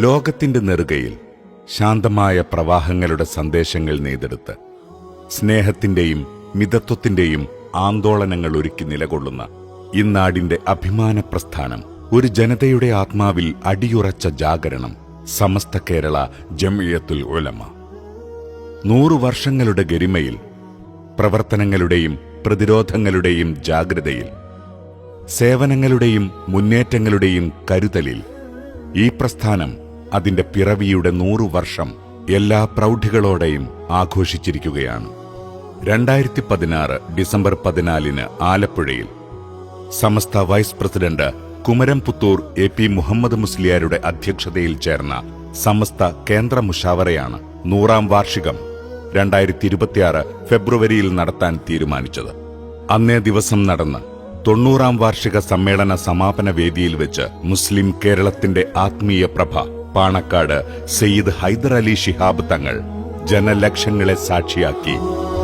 ലോകത്തിന്റെ നെറുകയിൽ ശാന്തമായ പ്രവാഹങ്ങളുടെ സന്ദേശങ്ങൾ നെയ്തെടുത്ത് സ്നേഹത്തിന്റെയും മിതത്വത്തിന്റെയും ആന്തോളനങ്ങൾ ഒരുക്കി നിലകൊള്ളുന്ന ഇന്നാടിന്റെ അഭിമാന പ്രസ്ഥാനം, ഒരു ജനതയുടെ ആത്മാവിൽ അടിയുറച്ച ജാഗരണം, സമസ്ത കേരള ജംഇയ്യത്തുൽ ഉലമ. 100 വർഷങ്ങളുടെ ഗരിമയിൽ, പ്രവർത്തനങ്ങളുടെയും പ്രതിരോധങ്ങളുടെയും ജാഗ്രതയിൽ, സേവനങ്ങളുടെയും മുന്നേറ്റങ്ങളുടെയും കരുതലിൽ ഈ പ്രസ്ഥാനം അതിന്റെ പിറവിയുടെ 100 വർഷം എല്ലാ പ്രൗഢികളോടെയും ആഘോഷിച്ചിരിക്കുകയാണ്. 2016 ഡിസംബർ 14 ആലപ്പുഴയിൽ Samastha vice president Kumaramputhur AP Muhammad മുസ്ലിയാരുടെ അധ്യക്ഷതയിൽ ചേർന്ന സമസ്ത കേന്ദ്ര മുഷാവറയാണ് 100ാം വാർഷികം 2026 ഫെബ്രുവരിയിൽ നടത്താൻ തീരുമാനിച്ചത്. അന്നേ ദിവസം നടന്ന 90ാം വാർഷിക സമ്മേളന സമാപന വേദിയിൽ വെച്ച് മുസ്ലിം കേരളത്തിന്റെ ആത്മീയ പ്രഭ പാണക്കാട് സയ്യിദ് ഹൈദർ അലി ശിഹാബ് തങ്ങൾ ജനലക്ഷങ്ങളെ സാക്ഷിയാക്കി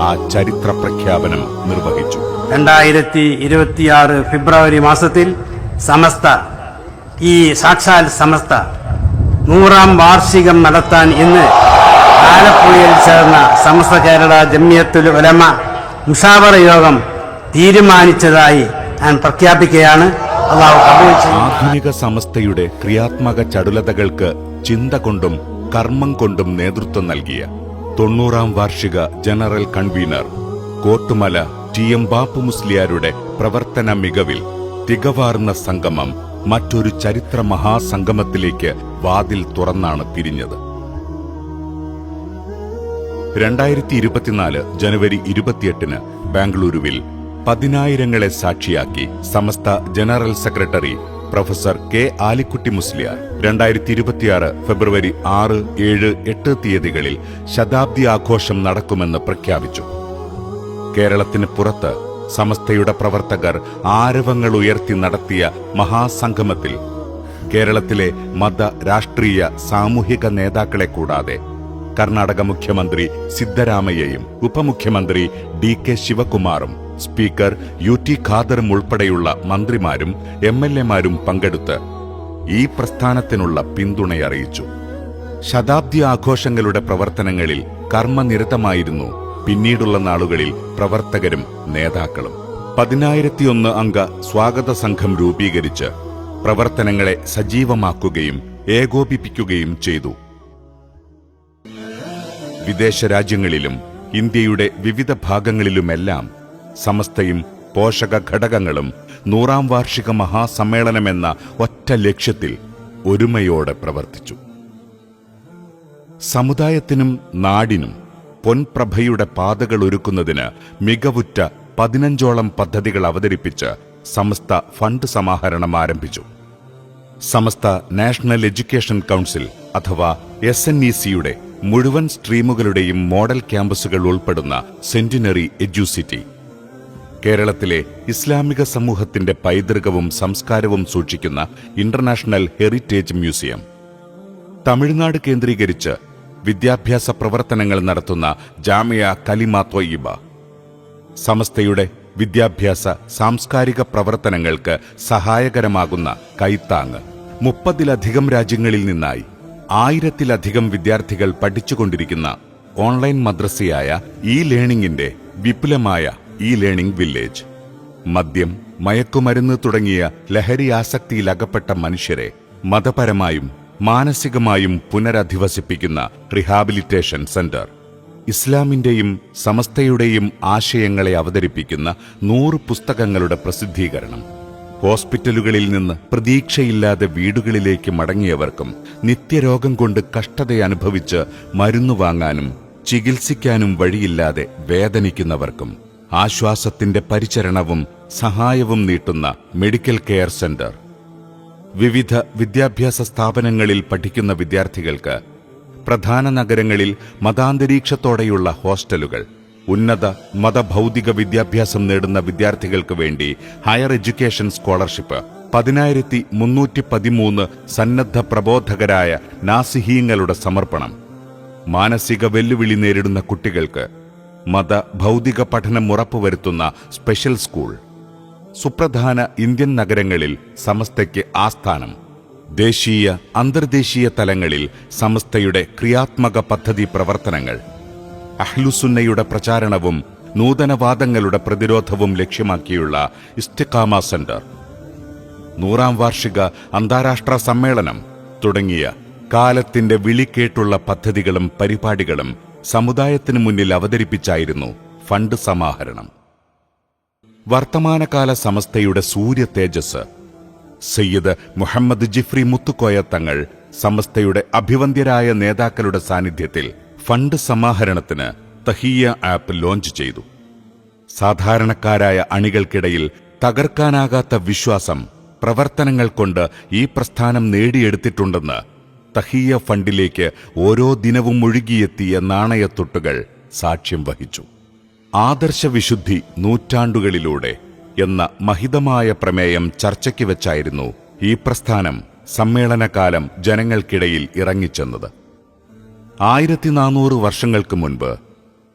ആ ചരിത്ര പ്രഖ്യാപനം നിർവഹിച്ചു. 2026 ഫെബ്രുവരി മാസത്തിൽ സാക്ഷാൽ സമസ്ത 100ാം വാർഷികം നടത്താൻ ഇന്ന് ആലപ്പുഴയിൽ ചേർന്ന സമസ്ത കേരള ജംഇയ്യത്തുൽ ഉലമ മുഷാവറ യോഗം തീരുമാനിച്ചതായി ഞാൻ പ്രഖ്യാപിക്കുകയാണ്. ആധുനിക സമസ്തയുടെ ക്രിയാത്മക ചടുലതകൾക്ക് ചിന്ത കൊണ്ടും കർമ്മം കൊണ്ടും നേതൃത്വം നൽകിയ 90ാം വാർഷിക general convener Kottumala TM Bapu മുസ്ലിയാരുടെ പ്രവർത്തന മികവിൽ തികവാർന്ന സംഗമം മറ്റൊരു ചരിത്ര മഹാസംഗമത്തിലേക്ക് വാതിൽ തുറന്നാണ് പിരിഞ്ഞത്. 2024 ജനുവരി 28 ബാംഗ്ലൂരുവിൽ 10,000ങ്ങളെ സാക്ഷിയാക്കി Samastha general secretary professor K. Alikutty Musliyar 2026 February 6, 7, 8 തീയതികളിൽ ശതാബ്ദി ആഘോഷം നടക്കുമെന്ന് പ്രഖ്യാപിച്ചു. കേരളത്തിന് പുറത്ത് സമസ്തയുടെ പ്രവർത്തകർ ആരവങ്ങൾ ഉയർത്തി നടത്തിയ മഹാസംഗമത്തിൽ കേരളത്തിലെ മത, രാഷ്ട്രീയ, സാമൂഹിക നേതാക്കളെ കൂടാതെ കർണാടക മുഖ്യമന്ത്രി സിദ്ധരാമയ്യയും ഉപമുഖ്യമന്ത്രി DK ശിവകുമാറും സ്പീക്കർ UT ഖാദറും ഉൾപ്പെടെയുള്ള മന്ത്രിമാരും MLA-മാരും പങ്കെടുത്ത് ഈ പ്രസ്ഥാനത്തിനുള്ള പിന്തുണയറിയിച്ചു. ശതാബ്ദി ആഘോഷങ്ങളുടെ പ്രവർത്തനങ്ങളിൽ കർമ്മനിരതമായിരുന്നു പിന്നീടുള്ള നാളുകളിൽ പ്രവർത്തകരും നേതാക്കളും. 10,001 അംഗ സ്വാഗത സംഘം രൂപീകരിച്ച് പ്രവർത്തനങ്ങളെ സജീവമാക്കുകയും ഏകോപിപ്പിക്കുകയും ചെയ്തു. വിദേശ രാജ്യങ്ങളിലും ഇന്ത്യയുടെ വിവിധ ഭാഗങ്ങളിലുമെല്ലാം സമസ്തയും പോഷക ഘടകങ്ങളും 100ാം വാർഷിക മഹാസമ്മേളനമെന്ന ഒറ്റ ലക്ഷ്യത്തിൽ ഒരുമയോടെ പ്രവർത്തിച്ചു. സമുദായത്തിനും നാടിനും പൊൻപ്രഭയുടെ പാതകൾ ഒരുക്കുന്നതിന് മികവുറ്റ 15ഓളം പദ്ധതികൾ അവതരിപ്പിച്ച് സമസ്ത ഫണ്ട് സമാഹരണം ആരംഭിച്ചു. സമസ്ത നാഷണൽ എഡ്യൂക്കേഷൻ കൗൺസിൽ അഥവാ SNEC-യുടെ മുഴുവൻ സ്ട്രീമുകളുടെയും മോഡൽ ക്യാമ്പസുകൾ ഉൾപ്പെടുന്ന സെന്റിനറി എഡ്യൂസിറ്റി, കേരളത്തിലെ ഇസ്ലാമിക സമൂഹത്തിന്റെ പൈതൃകവും സംസ്കാരവും സൂക്ഷിക്കുന്ന ഇന്റർനാഷണൽ ഹെറിറ്റേജ് മ്യൂസിയം, തമിഴ്നാട് കേന്ദ്രീകരിച്ച് വിദ്യാഭ്യാസ പ്രവർത്തനങ്ങൾ നടത്തുന്ന ജാമിയ കലിമ ത്വയ്യിബ, സമസ്തയുടെ വിദ്യാഭ്യാസ സാംസ്കാരിക പ്രവർത്തനങ്ങൾക്ക് സഹായകരമാകുന്ന കൈത്താങ്, 30-ലധികം രാജ്യങ്ങളിൽ നിന്നായി 1000-ലധികം വിദ്യാർത്ഥികൾ പഠിച്ചുകൊണ്ടിരിക്കുന്ന ഓൺലൈൻ മദ്രസയായ ലേണിംഗിന്റെ വിപുലമായ ലേണിംഗ് വില്ലേജ്, മദ്യം, മയക്കുമരുന്ന് തുടങ്ങിയ ലഹരി ആസക്തിയിലകപ്പെട്ട മനുഷ്യരെ മതപരമായും മാനസികമായും പുനരധിവസിപ്പിക്കുന്ന റിഹാബിലിറ്റേഷൻ സെന്റർ, ഇസ്ലാമിന്റെയും സമസ്തയുടെയും ആശയങ്ങളെ അവതരിപ്പിക്കുന്ന 100 പുസ്തകങ്ങളുടെ പ്രസിദ്ധീകരണം, ഹോസ്പിറ്റലുകളിൽ നിന്ന് പ്രതീക്ഷയില്ലാതെ വീടുകളിലേക്ക് മടങ്ങിയവർക്കും നിത്യരോഗം കൊണ്ട് കഷ്ടതയനുഭവിച്ച് മരുന്നു വാങ്ങാനും ചികിത്സിക്കാനും വഴിയില്ലാതെ വേദനിക്കുന്നവർക്കും ആശ്വാസത്തിന്റെ പരിചരണവും സഹായവും നീട്ടുന്ന മെഡിക്കൽ കെയർ സെന്റർ, വിവിധ വിദ്യാഭ്യാസ സ്ഥാപനങ്ങളിൽ പഠിക്കുന്ന വിദ്യാർത്ഥികൾക്ക് പ്രധാന നഗരങ്ങളിൽ മതാന്തരീക്ഷത്തോടെയുള്ള ഹോസ്റ്റലുകൾ, ഉന്നത മതഭൗതിക വിദ്യാഭ്യാസം നേടുന്ന വിദ്യാർത്ഥികൾക്ക് വേണ്ടി ഹയർ എഡ്യൂക്കേഷൻ സ്കോളർഷിപ്പ്, 10,313 സന്നദ്ധ പ്രബോധകരായ നാസിഹീങ്ങളുടെ സമർപ്പണം, മാനസിക വെല്ലുവിളി നേരിടുന്ന കുട്ടികൾക്ക് മത ഭൗതിക പഠനം ഉറപ്പുവരുത്തുന്ന സ്പെഷ്യൽ സ്കൂൾ. സുപ്രധാന ഇന്ത്യൻ നഗരങ്ങളിൽ സമസ്തയ്ക്ക് ആസ്ഥാനം. ദേശീയ അന്തർദേശീയ തലങ്ങളിൽ സമസ്തയുടെ ക്രിയാത്മക പദ്ധതി പ്രവർത്തനങ്ങൾ. അഹ്ലുസുന്നയുടെ പ്രചാരണവും നൂതനവാദങ്ങളുടെ പ്രതിരോധവും ലക്ഷ്യമാക്കിയുള്ള ഇസ്തിഖാമ സെന്റർ. 100ാം വാർഷിക അന്താരാഷ്ട്ര സമ്മേളനം തുടങ്ങിയ കാലത്തിന്റെ വിളിക്കേട്ടുള്ള പദ്ധതികളും പരിപാടികളും സമുദായത്തിനു മുന്നിൽ അവതരിപ്പിച്ചായിരുന്നു ഫണ്ട് സമാഹരണം. വർത്തമാനകാല സമസ്തയുടെ സൂര്യ തേജസ് സയ്യിദ് മുഹമ്മദ് ജിഫ്രി മുത്തുക്കോയ തങ്ങൾ സമസ്തയുടെ അഭിവന്ദ്യരായ നേതാക്കളുടെ സാന്നിധ്യത്തിൽ ഫണ്ട് സമാഹരണത്തിന് തഹിയ്യ ആപ്പ് ലോഞ്ച് ചെയ്തു. സാധാരണക്കാരായ അണികൾക്കിടയിൽ തകർക്കാനാകാത്ത വിശ്വാസം പ്രവർത്തനങ്ങൾ കൊണ്ട് ഈ പ്രസ്ഥാനം നേടിയെടുത്തിട്ടുണ്ടെന്ന് തഹിയ്യ ഫണ്ടിലേക്ക് ഓരോ ദിനവും ഒഴുകിയെത്തിയ നാണയത്തൊട്ടുകൾ സാക്ഷ്യം വഹിച്ചു. ആദർശവിശുദ്ധി നൂറ്റാണ്ടുകളിലൂടെ എന്ന മഹിതമായ പ്രമേയം ചർച്ചയ്ക്ക് വെച്ചായിരുന്നു ഈ പ്രസ്ഥാനം സമ്മേളനകാലം ജനങ്ങൾക്കിടയിൽ ഇറങ്ങിച്ചെന്നത്. 1400 വർഷങ്ങൾക്ക് മുൻപ്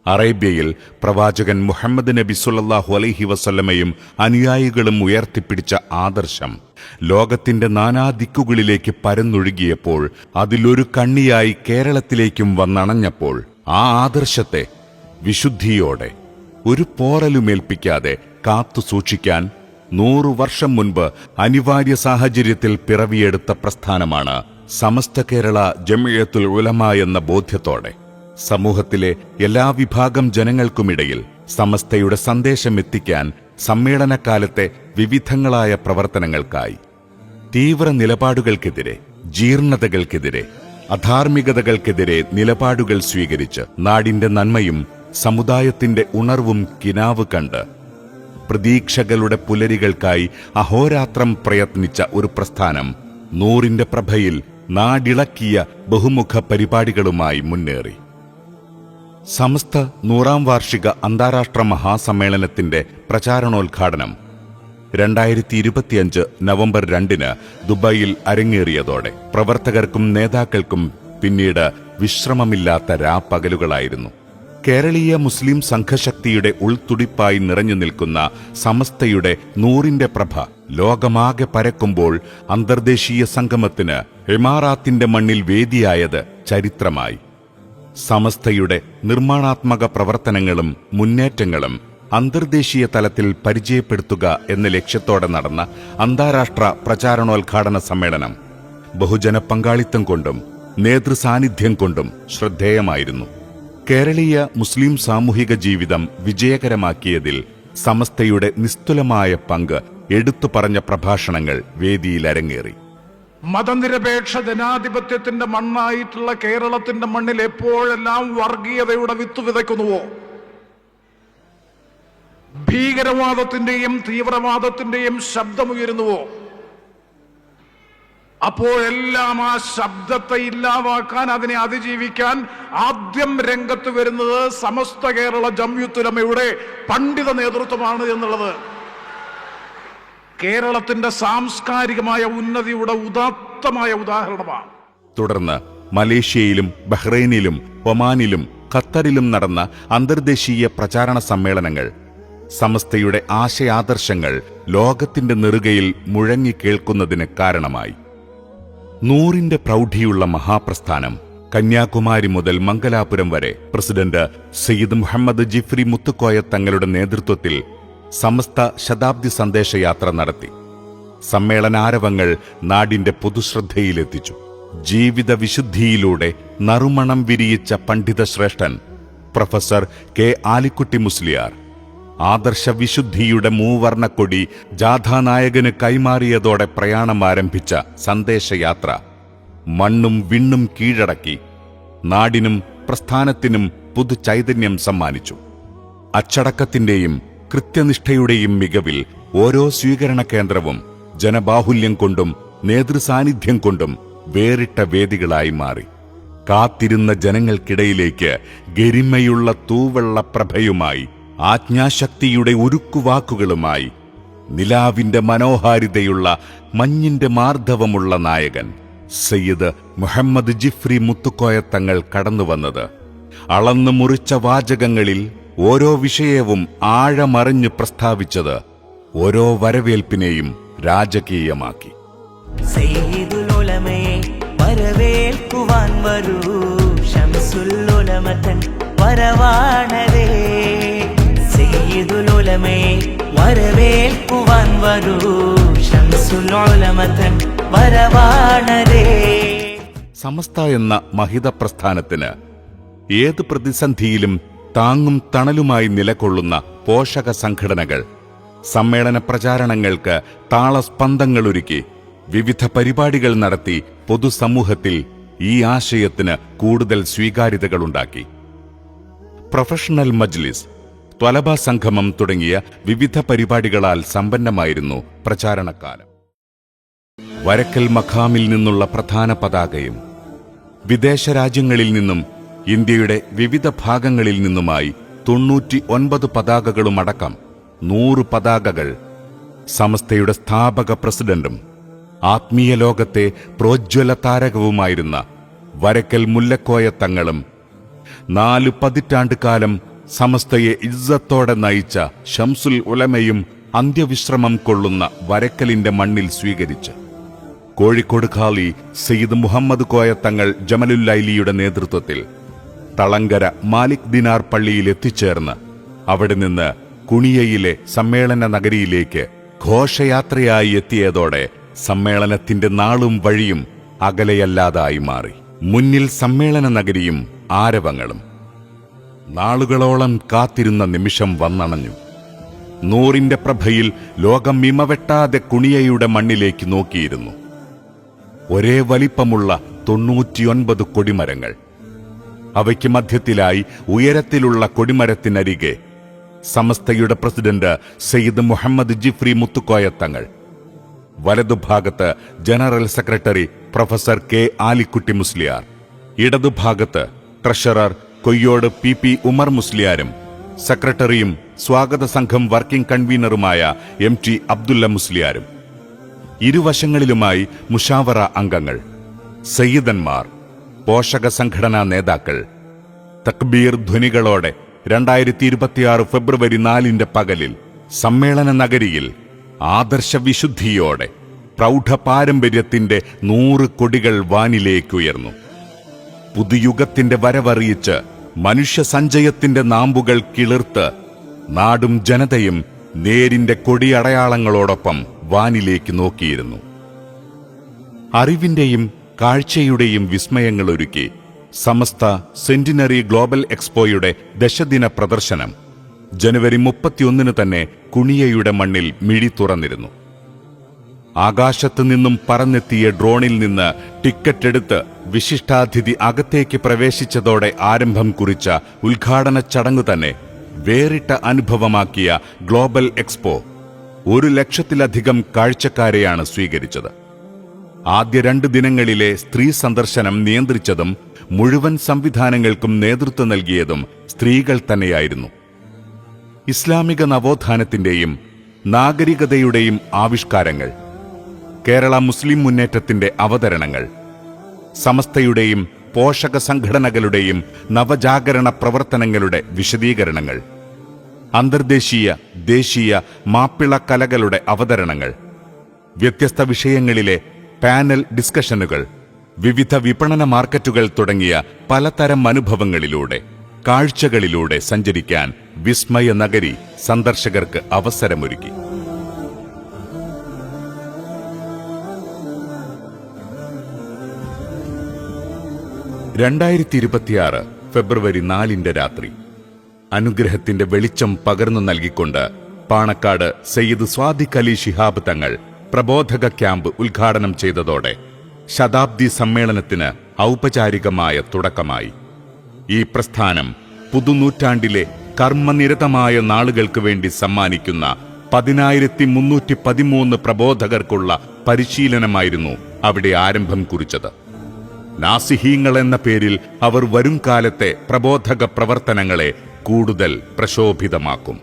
അറേബ്യയിൽ പ്രവാചകൻ മുഹമ്മദ് നബി സല്ലല്ലാഹു അലൈഹി വസല്ലമയും അനുയായികളും ഉയർത്തിപ്പിടിച്ച ആദർശം ലോകത്തിന്റെ നാനാദിക്കുകളിലേക്ക് പരന്നൊഴുകിയപ്പോൾ അതിലൊരു കണ്ണിയായി കേരളത്തിലേക്കും വന്നണഞ്ഞപ്പോൾ ആ ആദർശത്തെ വിശുദ്ധിയോടെ ഒരു പോറലുമേൽപ്പിക്കാതെ കാത്തു സൂക്ഷിക്കാൻ 100 വർഷം മുൻപ് അനിവാര്യ സാഹചര്യത്തിൽ പിറവിയെടുത്ത പ്രസ്ഥാനമാണ് സമസ്ത കേരള ജംഇയ്യത്തുൽ ഉലമ എന്ന ബോധ്യത്തോടെ സമൂഹത്തിലെ എല്ലാ വിഭാഗം ജനങ്ങൾക്കുമിടയിൽ സമസ്തയുടെ സന്ദേശം എത്തിക്കാൻ സമ്മേളനകാലത്തെ വിവിധങ്ങളായ പ്രവർത്തനങ്ങൾക്കായി തീവ്ര നിലപാടുകൾക്കെതിരെ, ജീർണതകൾക്കെതിരെ, അധാർമികതകൾക്കെതിരെ നിലപാടുകൾ സ്വീകരിച്ച് നാടിന്റെ നന്മയും സമുദായത്തിന്റെ ഉണർവും കിനാവ് കണ്ട് പ്രതീക്ഷകളുടെ പുലരികൾക്കായി അഹോരാത്രം പ്രയത്നിച്ച ഒരു പ്രസ്ഥാനം 100ന്റെ പ്രഭയിൽ നാടിളക്കിയ ബഹുമുഖ പരിപാടികളുമായി മുന്നേറി. സമസ്ത 100ാം വാർഷിക അന്താരാഷ്ട്ര മഹാസമ്മേളനത്തിന്റെ പ്രചാരണോദ്ഘാടനം 2025 നവംബർ 2 ദുബായിൽ അരങ്ങേറിയതോടെ പ്രവർത്തകർക്കും നേതാക്കൾക്കും പിന്നീട് വിശ്രമമില്ലാത്ത രാപ്പകലുകളായിരുന്നു. കേരളീയ മുസ്ലിം സംഘശക്തിയുടെ ഉൾത്തുടിപ്പായി നിറഞ്ഞു നിൽക്കുന്ന സമസ്തയുടെ 100ന്റെ പ്രഭ ലോകമാകെ പരക്കുമ്പോൾ അന്തർദേശീയ സംഗമത്തിന് ഇമാറാത്തിന്റെ മണ്ണിൽ വേദിയായത് ചരിത്രമായി. സമസ്തയുടെ നിർമ്മാണാത്മക പ്രവർത്തനങ്ങളും മുന്നേറ്റങ്ങളും അന്തർദേശീയ തലത്തിൽ പരിചയപ്പെടുത്തുക എന്ന ലക്ഷ്യത്തോടെ നടന്ന അന്താരാഷ്ട്ര പ്രചാരണോദ്ഘാടന സമ്മേളനം ബഹുജന പങ്കാളിത്തം കൊണ്ടും നേതൃസാന്നിധ്യം കൊണ്ടും ശ്രദ്ധേയമായിരുന്നു. കേരളീയ മുസ്ലിം സാമൂഹിക ജീവിതം വിജയകരമാക്കിയതിൽ സമസ്തയുടെ നിസ്തുലമായ പങ്ക് എടുത്തു പറഞ്ഞ പ്രഭാഷണങ്ങൾ വേദിയിൽ അരങ്ങേറി. മതനിരപേക്ഷ ജനാധിപത്യത്തിന്റെ മണ്ണായിട്ടുള്ള കേരളത്തിന്റെ മണ്ണിൽ എപ്പോഴെല്ലാം വർഗീയതയുടെ വിത്ത് വിതയ്ക്കുന്നുവോ, ഭീകരവാദത്തിന്റെയും തീവ്രവാദത്തിന്റെയും ശബ്ദമുയരുന്നുവോ, അപ്പോഴെല്ലാം ആ ശബ്ദത്തെ ഇല്ലാതാക്കാൻ, അതിനെ അതിജീവിക്കാൻ ആദ്യം രംഗത്ത് വരുന്നത് സമസ്ത കേരള ജംഇയ്യത്തുൽ ഉലമയുടെ പണ്ഡിത നേതൃത്വമാണ് എന്നുള്ളത് കേരളത്തിന്റെ സാംസ്കാരികമായ ഉന്നതിയുടെ ഉദാത്തമായ ഉദാഹരണമാണ്. തുടർന്ന് മലേഷ്യയിലും ബഹ്റൈനിലും ഒമാനിലും ഖത്തറിലും നടന്ന അന്തർദേശീയ പ്രചാരണ സമ്മേളനങ്ങൾ സമസ്തയുടെ ആശയാദർശങ്ങൾ ലോകത്തിന്റെ നെറുകയിൽ മുഴങ്ങിക്കേൾക്കുന്നതിന് കാരണമായി. 100ന്റെ പ്രൗഢിയുള്ള മഹാപ്രസ്ഥാനം കന്യാകുമാരി മുതൽ മംഗലാപുരം വരെ പ്രസിഡന്റ് സയ്യിദ് മുഹമ്മദ് ജിഫ്രി മുത്തുക്കോയ തങ്ങളുടെ നേതൃത്വത്തിൽ സമസ്ത ശതാബ്ദി സന്ദേശയാത്ര നടത്തി. സമ്മേളനാരവങ്ങൾ നാടിന്റെ പൊതുശ്രദ്ധയിലെത്തിച്ചു. ജീവിത വിശുദ്ധിയിലൂടെ നറുമണം വിരിയിച്ച പണ്ഡിതശ്രേഷ്ഠൻ പ്രൊഫസർ കെ ആലിക്കുട്ടി മുസ്ലിയാർ ആദർശവിശുദ്ധിയുടെ മൂവർണ്ണക്കൊടി ജാഥാനായകന് കൈമാറിയതോടെ പ്രയാണം ആരംഭിച്ച സന്ദേശയാത്ര മണ്ണും വിണ്ണും കീഴടക്കി നാടിനും പ്രസ്ഥാനത്തിനും പുതുചൈതന്യം സമ്മാനിച്ചു. അച്ചടക്കത്തിന്റെയും കൃത്യനിഷ്ഠയുടെയും മികവിൽ ഓരോ സ്വീകരണ കേന്ദ്രവും ജനബാഹുല്യം കൊണ്ടും നേതൃസാന്നിധ്യം കൊണ്ടും വേറിട്ട വേദികളായി മാറി. കാത്തിരുന്ന ജനങ്ങൾക്കിടയിലേക്ക് ഗരിമയുള്ള തൂവെള്ളപ്രഭയുമായി, ആജ്ഞാശക്തിയുടെ ഉരുക്കുവാക്കുകളുമായി, നിലാവിന്റെ മനോഹാരിതയുള്ള മഞ്ഞിന്റെ മാർദ്ദവമുള്ള നായകൻ സയ്യിദ് മുഹമ്മദ് ജിഫ്രി മുത്തുക്കോയ തങ്ങൾ കടന്നുവന്നത് അളന്നു മുറിച്ച വാചകങ്ങളിൽ ഓരോ വിഷയവും ആഴമറിഞ്ഞ് പ്രസ്താവിച്ചത് ഓരോ വരവേൽപ്പിനെയും രാജകീയമാക്കി. സയ്യിദുൽ ഉലമയെ വരവേൽക്കുവാൻ വരൂ, ശംസുൽ ഉലമതൻ വരവാണരേ. സയ്യിദുൽ ഉലമയെ വരവേൽക്കുവാൻ വരൂ, ശംസുൽ ഉലമതൻ വരവാണരേ. സമസ്ത എന്ന മഹിത പ്രസ്ഥാനത്തിന് ഏത് പ്രതിസന്ധിയിലും താങ്ങും തണലുമായി നിലകൊള്ളുന്ന പോഷക സംഘടനകൾ സമ്മേളന പ്രചാരണങ്ങൾക്ക് താളസ്പന്ദങ്ങളൊരുക്കി വിവിധ പരിപാടികൾ നടത്തി പൊതുസമൂഹത്തിൽ ഈ ആശയത്തിന് കൂടുതൽ സ്വീകാര്യതകളുണ്ടാക്കി. പ്രൊഫഷണൽ മജ്ലിസ്, ത്വലബ സംഗമം തുടങ്ങിയ വിവിധ പരിപാടികളാൽ സമ്പന്നമായിരുന്നു പ്രചാരണക്കാലം. വരക്കൽ മഖാമിൽ നിന്നുള്ള പ്രധാന പതാകയും വിദേശ രാജ്യങ്ങളിൽ നിന്നും ഇന്ത്യയുടെ വിവിധ ഭാഗങ്ങളിൽ നിന്നുമായി 99 പതാകകളുമടക്കം 100 പതാകകൾ സമസ്തയുടെ സ്ഥാപക പ്രസിഡന്റും ആത്മീയ ലോകത്തെ പ്രോജ്വല താരകവുമായിരുന്ന വരക്കൽ മുല്ലക്കോയ തങ്ങളും 4 പതിറ്റാണ്ട് കാലം സമസ്തയെ ഇസ്സത്തോടെ നയിച്ച ശംസുൽ ഉലമയും അന്ത്യവിശ്രമം കൊള്ളുന്ന വരക്കലിന്റെ മണ്ണിൽ സ്വീകരിച്ച് കോഴിക്കോട് ഖാലി സയ്യിദ് മുഹമ്മദ് കോയ തങ്ങൾ ജമലുല്ലൈലിയുടെ നേതൃത്വത്തിൽ തളങ്കര മാലിക് ദിനാർ പള്ളിയിൽ എത്തിച്ചേർന്ന് അവിടെ നിന്ന് കുണിയയിലെ സമ്മേളന നഗരിയിലേക്ക് ഘോഷയാത്രയായി എത്തിയതോടെ സമ്മേളനത്തിന്റെ നാളും വഴിയും അകലെയല്ലാതായി മാറി. മുന്നിൽ സമ്മേളന നഗരിയും ആരവങ്ങളും. നാളുകളോളം കാത്തിരുന്ന നിമിഷം വന്നണഞ്ഞു. 100ന്റെ പ്രഭയിൽ ലോകം മിമവെട്ടാതെ കുണിയയുടെ മണ്ണിലേക്ക് നോക്കിയിരുന്നു. ഒരേ വലിപ്പമുള്ള 99 കൊടിമരങ്ങൾ. അവയ്ക്ക് മധ്യത്തിലായി ഉയരത്തിലുള്ള കൊടിമരത്തിനരികെ സമസ്തയുടെ പ്രസിഡന്റ് സയ്യിദ് മുഹമ്മദ് ജിഫ്രി മുത്തുക്കോയ തങ്ങൾ, വലതുഭാഗത്ത് general secretary professor K Alikutty Musliyar, ഇടതുഭാഗത്ത് ട്രഷറർ കൊയ്യോട് PP ഉമർ മുസ്ലിയാരും സെക്രട്ടറിയും സ്വാഗത സംഘം വർക്കിംഗ് കൺവീനറുമായ MT അബ്ദുല്ല മുസ്ലിയാരും, ഇരുവശങ്ങളിലുമായി മുഷാവറ അംഗങ്ങൾ, സയ്യിദന്മാർ, പോഷക സംഘടനാ നേതാക്കൾ. തക്ബീർ ധ്വനികളോടെ 2026 ഫെബ്രുവരി 4 പകലിൽ സമ്മേളന നഗരിയിൽ ആദർശവിശുദ്ധിയോടെ പ്രൗഢ പാരമ്പര്യത്തിന്റെ 100 കൊടികൾ വാനിലേക്കുയർന്നു. പുതുയുഗത്തിന്റെ വരവറിയിച്ച് മനുഷ്യസഞ്ചയത്തിന്റെ നാമ്പുകൾ കിളിർത്ത് നാടും ജനതയും നേരിന്റെ കൊടിയടയാളങ്ങളോടൊപ്പം വാനിലേക്ക് നോക്കിയിരുന്നു. അറിവിന്റെയും കാഴ്ചയുടെയും വിസ്മയങ്ങളൊരുക്കി സമസ്ത സെന്റിനറി ഗ്ലോബൽ എക്സ്പോയുടെ ദശദിന പ്രദർശനം ജനുവരി 31 തന്നെ കുണിയയുടെ മണ്ണിൽ മിഴി തുറന്നിരുന്നു. ആകാശത്തു നിന്നും പറന്നെത്തിയ ഡ്രോണിൽ നിന്ന് ടിക്കറ്റ് എടുത്ത് വിശിഷ്ടാതിഥി അകത്തേക്ക് പ്രവേശിച്ചതോടെ ആരംഭം കുറിച്ച ഉദ്ഘാടന ചടങ്ങു തന്നെ വേറിട്ട അനുഭവമാക്കിയ ഗ്ലോബൽ എക്സ്പോ 100,000-ലധികം കാഴ്ചക്കാരെയാണ് സ്വീകരിച്ചത്. ആദ്യ 2 ദിനങ്ങളിലെ സ്ത്രീ സന്ദർശനം നിയന്ത്രിച്ചതും മുഴുവൻ സംവിധാനങ്ങൾക്കും നേതൃത്വം നൽകിയതും സ്ത്രീകൾ തന്നെയായിരുന്നു. ഇസ്ലാമിക നവോത്ഥാനത്തിന്റെയും നാഗരികതയുടെയും ആവിഷ്കാരങ്ങൾ, കേരള മുസ്ലിം മുന്നേറ്റത്തിന്റെ അവതരണങ്ങൾ, സമസ്തയുടെയും പോഷക സംഘടനകളുടെയും നവജാഗരണ പ്രവർത്തനങ്ങളുടെ വിശദീകരണങ്ങൾ, അന്തർദേശീയ ദേശീയ മാപ്പിള കലകളുടെ അവതരണങ്ങൾ, വ്യത്യസ്ത വിഷയങ്ങളിലെ പാനൽ ഡിസ്കഷനുകൾ, വിവിധ വിപണന മാർക്കറ്റുകൾ തുടങ്ങിയ പലതരം അനുഭവങ്ങളിലൂടെ കാഴ്ചകളിലൂടെ സഞ്ചരിക്കാൻ വിസ്മയ നഗരി സന്ദർശകർക്ക് അവസരമൊരുക്കി. ഫെബ്രുവരി 4 രാത്രി അനുഗ്രഹത്തിന്റെ വെളിച്ചം പകർന്നു നൽകിക്കൊണ്ട് പാണക്കാട് സയ്യിദ് സ്വാദിഖ് അലി ശിഹാബ് തങ്ങൾ പ്രബോധക ക്യാമ്പ് ഉദ്ഘാടനം ചെയ്തതോടെ ശതാബ്ദി സമ്മേളനത്തിന് ഔപചാരികമായ തുടക്കമായി. ഈ പ്രസ്ഥാനം പുതുനൂറ്റാണ്ടിലെ കർമ്മനിരതമായ നാളുകൾക്ക് വേണ്ടി സമ്മാനിക്കുന്ന 10,313 പ്രബോധകർക്കുള്ള പരിശീലനമായിരുന്നു അവിടെ ആരംഭം കുറിച്ചത്. നാസിഹീങ്ങൾ എന്ന പേരിൽ അവർ വരും കാലത്തെ പ്രബോധക പ്രവർത്തനങ്ങളെ കൂടുതൽ പ്രശോഭിതമാക്കും.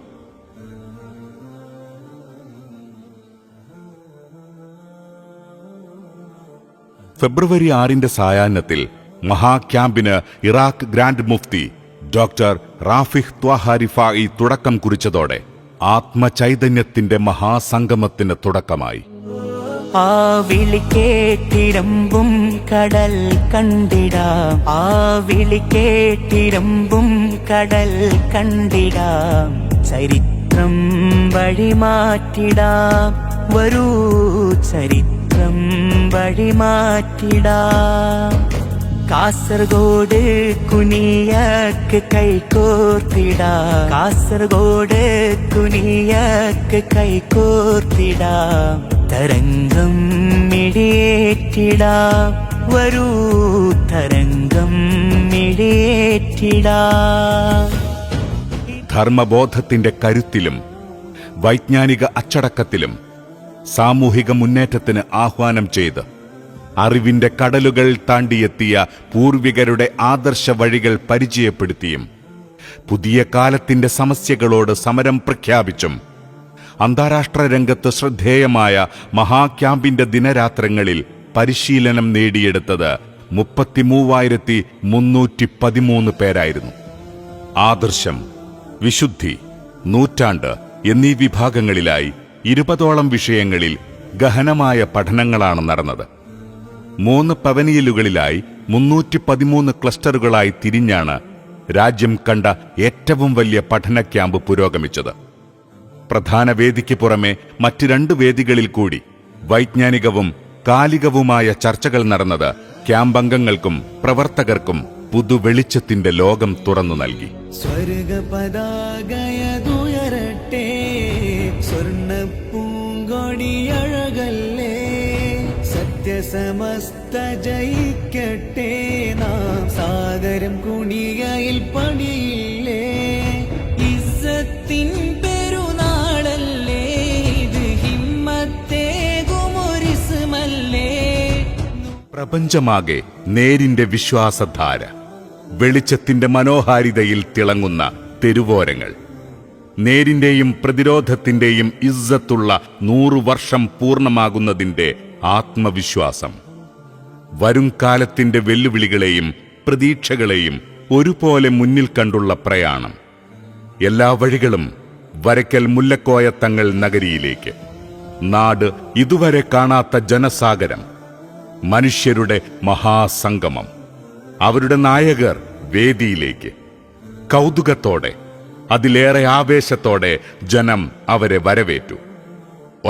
ഫെബ്രുവരി 6 സായാഹ്നത്തിൽ മഹാക്യാമ്പിന് ഇറാഖ് ഗ്രാൻഡ് മുഫ്തി ഡോക്ടർ റാഫിഹ് ത്വാഹാരിഫായി തുടക്കം കുറിച്ചതോടെ ആത്മചൈതന്യത്തിന്റെ മഹാസംഗമത്തിന് തുടക്കമായി. ആ വിളിക്കേട്ടിരമ്പും കടൽ കണ്ടിടാം, ആ വിളിക്കേട്ടിരമ്പും കടൽ കണ്ടിടാം, ചരിത്രം വഴിമാറ്റിടാം, വരൂ ചരിത്രം വഴിമാറ്റിടാം. കാസർഗോഡ് കുനിയക്ക് കൈകോർത്തിടാം, കാസർഗോഡ് കുനിയക്ക് കൈകോർത്തിടാം, തരംഗം മിഴിയേറ്റിടാം, വരൂ തരംഗം മിഴിയേറ്റിടാം. ധർമ്മബോധത്തിന്റെ കരുത്തിലും വൈജ്ഞാനിക അച്ചടക്കത്തിലും സാമൂഹിക മുന്നേറ്റത്തിന് ആഹ്വാനം ചെയ്ത് അറിവിന്റെ കടലുകൾ താണ്ടിയെത്തിയ പൂർവികരുടെ ആദർശ വഴികൾ പരിചയപ്പെടുത്തിയും പുതിയ കാലത്തിന്റെ സമസ്യകളോട് സമരം പ്രഖ്യാപിച്ചും അന്താരാഷ്ട്ര രംഗത്ത് ശ്രദ്ധേയമായ മഹാക്യാമ്പിന്റെ ദിനരാത്രങ്ങളിൽ പരിശീലനം നേടിയെടുത്തത് 33,313 പേരായിരുന്നു. ആദർശം, വിശുദ്ധി, നൂറ്റാണ്ട് എന്നീ വിഭാഗങ്ങളിലായി 20ഓളം വിഷയങ്ങളിൽ ഗഹനമായ പഠനങ്ങളാണ് നടന്നത്. 3 പവനിയലുകളിലായി 313 ക്ലസ്റ്ററുകളായി തിരിഞ്ഞാണ് രാജ്യം കണ്ട ഏറ്റവും വലിയ പഠന ക്യാമ്പ് പുരോഗമിച്ചത്. പ്രധാന വേദിക്ക് പുറമെ മറ്റ് 2 വേദികളിൽ കൂടി വൈജ്ഞാനികവും കാലികവുമായ ചർച്ചകൾ നടന്നത് ക്യാമ്പംഗങ്ങൾക്കും പ്രവർത്തകർക്കും പുതുവെളിച്ചത്തിന്റെ ലോകം തുറന്നു നൽകി. സ്വർഗപതാകയതുയരട്ടെ, സ്വർണ്ണപ്പൂങ്കൊടിയഴകല്ലേ, സത്യസമസ്ത ജയിക്കട്ടെ, നാം സാഗരം കുണികയിൽ പണിയില്ലേ, ഇസ്സത്തിൻ പെരുനാളല്ലേ, ഇത് ഹിമ്മത്തേകുമൊരിസ്മല്ലേ. പ്രപഞ്ചമാകെ നേരിന്റെ വിശ്വാസധാര, വെളിച്ചത്തിന്റെ മനോഹാരിതയിൽ തിളങ്ങുന്ന തെരുവോരങ്ങൾ, നേരിന്റെയും പ്രതിരോധത്തിന്റെയും ഇസ്സത്തുള്ള 100 വർഷം പൂർണ്ണമാകുന്നതിന്റെ ആത്മവിശ്വാസം, വരുംകാലത്തിന്റെ വെല്ലുവിളികളെയും പ്രതീക്ഷകളെയും ഒരുപോലെ മുന്നിൽ കണ്ടുള്ള പ്രയാണം. എല്ലാ വഴികളും വരക്കൽ മുല്ലക്കോയ തങ്ങൾ നഗരിയിലേക്ക്. നാട് ഇതുവരെ കാണാത്ത ജനസാഗരം, മനുഷ്യരുടെ മഹാസംഗമം. അവരുടെ നായകർ വേദിയിലേക്ക്. കൗതുകത്തോടെ, അതിലേറെ ആവേശത്തോടെ ജനം അവരെ വരവേറ്റു.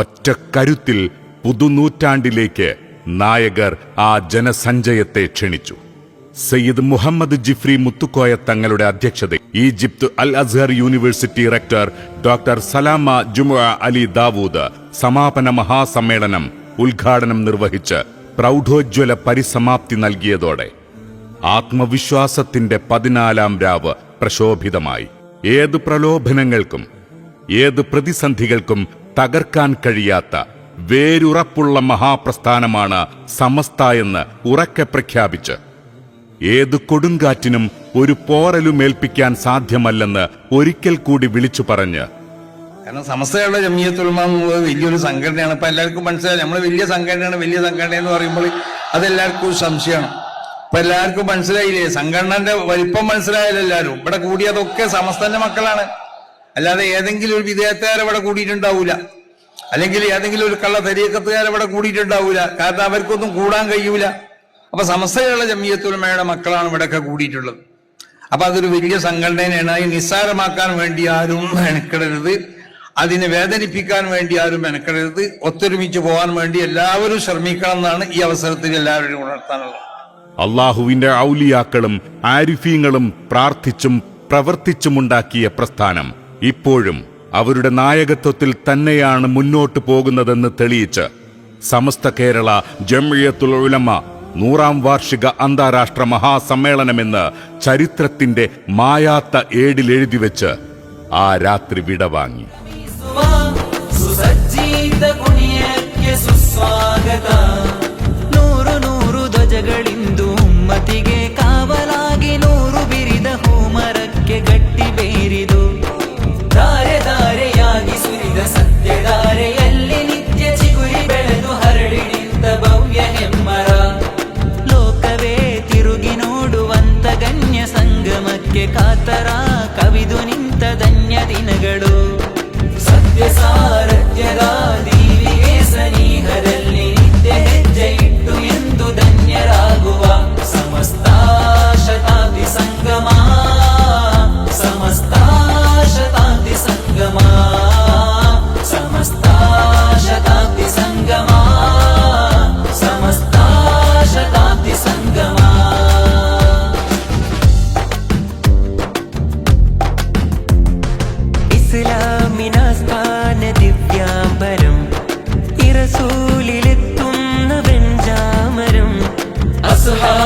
ഒറ്റ കരുത്തിൽ പുതുനൂറ്റാണ്ടിലേക്ക് നായകർ ആ ജനസഞ്ചയത്തെ ക്ഷണിച്ചു. സയ്യിദ് മുഹമ്മദ് ജിഫ്രി മുത്തുക്കോയ തങ്ങളുടെ അധ്യക്ഷതയിൽ Egypt Al Azhar university rector doctor Salama Juma Ali Dawood സമാപന മഹാസമ്മേളനം ഉദ്ഘാടനം നിർവഹിച്ച് പ്രൗഢോജ്വല പരിസമാപ്തി നൽകിയതോടെ ആത്മവിശ്വാസത്തിന്റെ 14ാം രാവ് പ്രശോഭിതമായി. ഏത് പ്രലോഭനങ്ങൾക്കും ഏത് പ്രതിസന്ധികൾക്കും തകർക്കാൻ കഴിയാത്ത വേരുറപ്പുള്ള മഹാപ്രസ്ഥാനമാണ് സമസ്ത എന്ന് ഉറക്കെ പ്രഖ്യാപിച്ച് ഏത് കൊടുങ്കാറ്റിനും ഒരു പോറലുമേൽപ്പിക്കാൻ സാധ്യമല്ലെന്ന് ഒരിക്കൽ കൂടി വിളിച്ചു പറഞ്ഞ്, കാരണം സമസ്തയുള്ള ജംഇയ്യത്തുൽ ഉലമ വലിയൊരു സംഘടനയാണ്. ഇപ്പൊ എല്ലാവർക്കും മനസ്സിലായി, നമ്മൾ വലിയ സംഘടനയാണ്. വലിയ സംഘടന എന്ന് പറയുമ്പോൾ അതെല്ലാവർക്കും സംശയമാണ്. ഇപ്പൊ എല്ലാവർക്കും മനസ്സിലായില്ലേ, സംഘടനന്റെ വലിപ്പം മനസ്സിലായല്ലോ എല്ലാവരും. ഇവിടെ കൂടിയതൊക്കെ സമസ്തന്റെ മക്കളാണ്. അല്ലാതെ ഏതെങ്കിലും ഒരു വിദേഹത്തുകാർ ഇവിടെ കൂടിയിട്ടുണ്ടാവൂല, അല്ലെങ്കിൽ ഏതെങ്കിലും ഒരു കള്ള തരീക്കത്തുകാർ ഇവിടെ കൂടിയിട്ടുണ്ടാവൂല. കാരണം അവർക്കൊന്നും കൂടാൻ കഴിയൂല. അപ്പൊ സമസ്തയുള്ള ജംഇയ്യത്തുൽ ഉലമയുടെ മക്കളാണ് ഇവിടെയൊക്കെ കൂടിയിട്ടുള്ളത്. അപ്പൊ അതൊരു വലിയ സംഘടനയാണ്. അത് നിസ്സാരമാക്കാൻ വേണ്ടി ആരും മെനക്കെടരുത്, അതിനെ വേദനിപ്പിക്കാൻ വേണ്ടി ആരും മെനക്കെടരുത്. ഒത്തൊരുമിച്ച് പോകാൻ വേണ്ടി എല്ലാവരും ശ്രമിക്കണം എന്നാണ് ഈ അവസരത്തിൽ എല്ലാവരും ഉണർത്താനുള്ളത്. അള്ളാഹുവിന്റെ ഔലിയാക്കളും ആരിഫീങ്ങളും പ്രാർത്ഥിച്ചും പ്രവർത്തിച്ചുമുണ്ടാക്കിയ പ്രസ്ഥാനം ഇപ്പോഴും അവരുടെ നായകത്വത്തിൽ തന്നെയാണ് മുന്നോട്ടു പോകുന്നതെന്ന് തെളിയിച്ച് സമസ്ത കേരള ജംഇയ്യത്തുൽ ഉലമ 100ാം വാർഷിക അന്താരാഷ്ട്ര മഹാസമ്മേളനമെന്ന് ചരിത്രത്തിന്റെ മായാത്ത ഏടിലെഴുതിവെച്ച് ആ രാത്രി വിടവാങ്ങി. ಸುಸಜ್ಜಿತ ಕುಣಿಯಕ್ಕೆ ಸುಸ್ವಾಗತ, ನೂರು ನೂರು ಧ್ವಜಗಳಿಂದು ಉಮ್ಮತಿಗೆ ಕಾವಲಾಗಿ, 100 ಬಿರಿದ ಹೂಮರಕ್ಕೆ ಗಟ್ಟಿ ಬೇರಿದು, ಧಾರೆ ಧಾರೆಯಾಗಿ ಸುರಿದ ಸತ್ಯಧಾರೆಯಲ್ಲಿ ನಿತ್ಯ ಚಿಗುರಿ ಬೆಳೆದು ಹರಡಿ ನಿಂತ ಭವ್ಯ ಹೆಮ್ಮರ, ಲೋಕವೇ ತಿರುಗಿ ನೋಡುವಂತ ಗಣ್ಯ ಸಂಗಮಕ್ಕೆ ಕಾತರ സുഹാ